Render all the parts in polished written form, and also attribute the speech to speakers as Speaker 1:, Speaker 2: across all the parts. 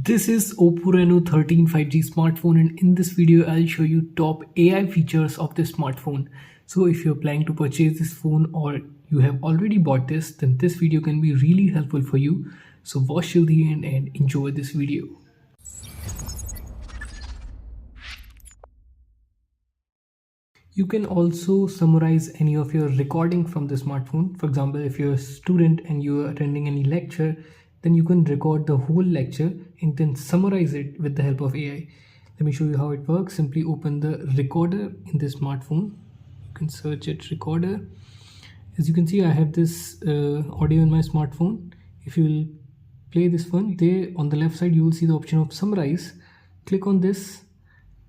Speaker 1: This is Oppo Reno 13 5G smartphone, and in this video I'll show you top AI features of this smartphone. So if you're planning to purchase this phone or you have already bought this, then this video can be really helpful for you. So watch till the end and enjoy this video. You can also summarize any of your recording from the smartphone. For example, if you're a student and you're attending any lecture, then you can record the whole lecture and then summarize it with the help of AI. Let me show you how it works. Simply open the recorder in the smartphone. You can search it recorder. As you can see, I have this audio in my smartphone. If you will play this one, there on the left side you will see the option of summarize. Click on this,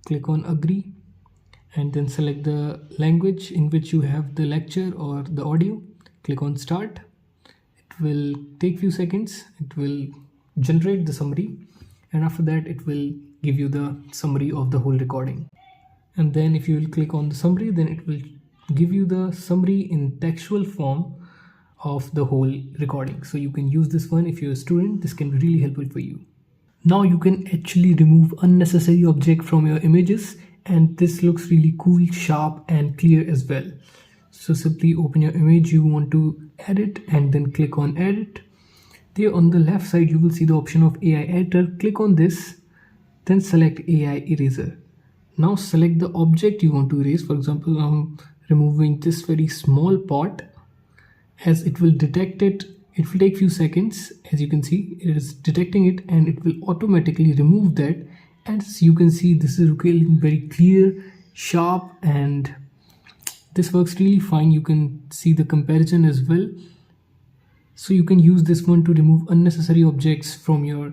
Speaker 1: click on agree, and then select the language in which you have the lecture or the audio. Click on start. It will take few seconds. It will generate the summary, and after that it will give you the summary of the whole recording. And then if you will click on the summary, then it will give you the summary in textual form of the whole recording. So you can use this one if you're a student. This can be really helpful for you. Now you can actually remove unnecessary object from your images, and this looks really cool, sharp and clear as well. So simply open your image you want to edit and then click on edit. There on the left side you will see the option of AI editor. Click on this, then select AI eraser. Now select the object you want to erase. For example, I'm removing this very small pot. As it will detect it, it will take few seconds. As you can see, it is detecting it and it will automatically remove that. As you can see, this is looking very clear, sharp, and this works really fine. You can see the comparison as well. So you can use this one to remove unnecessary objects from your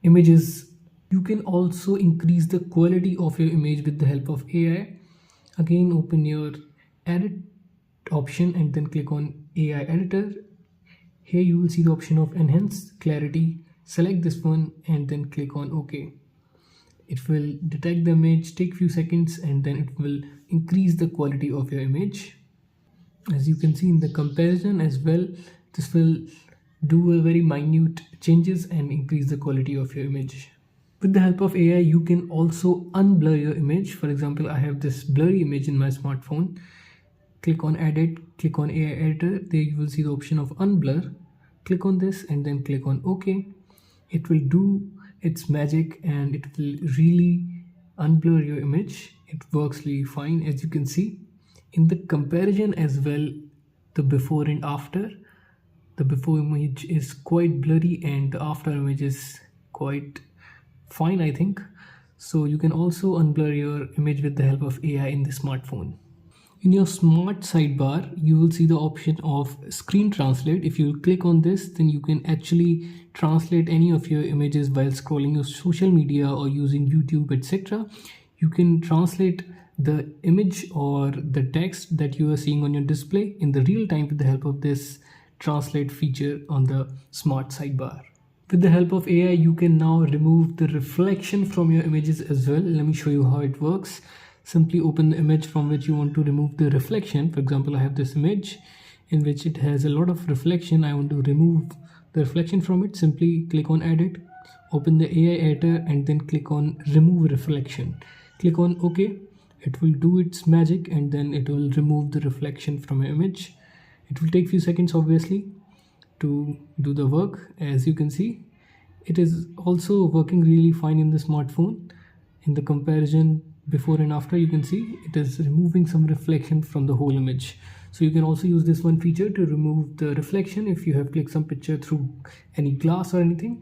Speaker 1: images. You can also increase the quality of your image with the help of AI. Again, open your edit option and then click on AI editor. Here you will see the option of enhance clarity. Select this one and then click on OK. It will detect the image, take few seconds, and then it will increase the quality of your image. As you can see in the comparison as well, this will do a very minute changes and increase the quality of your image. With the help of AI, you can also unblur your image. For example, I have this blurry image in my smartphone. Click on edit, click on AI editor. There you will see the option of unblur. Click on this and then click on OK. It will do its magic and it will really unblur your image. It works really fine. As you can see in the comparison as well, the before and after, the before image is quite blurry and the after image is quite fine, I think. So you can also unblur your image with the help of AI in the smartphone. In your smart sidebar, you will see the option of screen translate. If you click on this, then you can actually translate any of your images while scrolling your social media or using YouTube, etc. You can translate the image or the text that you are seeing on your display in the real time with the help of this translate feature on the smart sidebar. With the help of AI, you can now remove the reflection from your images as well. Let me show you how it works. Simply open the image from which you want to remove the reflection. For example, I have this image in which it has a lot of reflection. I want to remove the reflection from it. Simply click on edit, open the AI editor and then click on remove reflection. Click on OK. It will do its magic and then it will remove the reflection from your image. It will take few seconds obviously to do the work. As you can see, it is also working really fine in the smartphone. In the comparison before and after, you can see it is removing some reflection from the whole image. So you can also use this one feature to remove the reflection if you have clicked some picture through any glass or anything.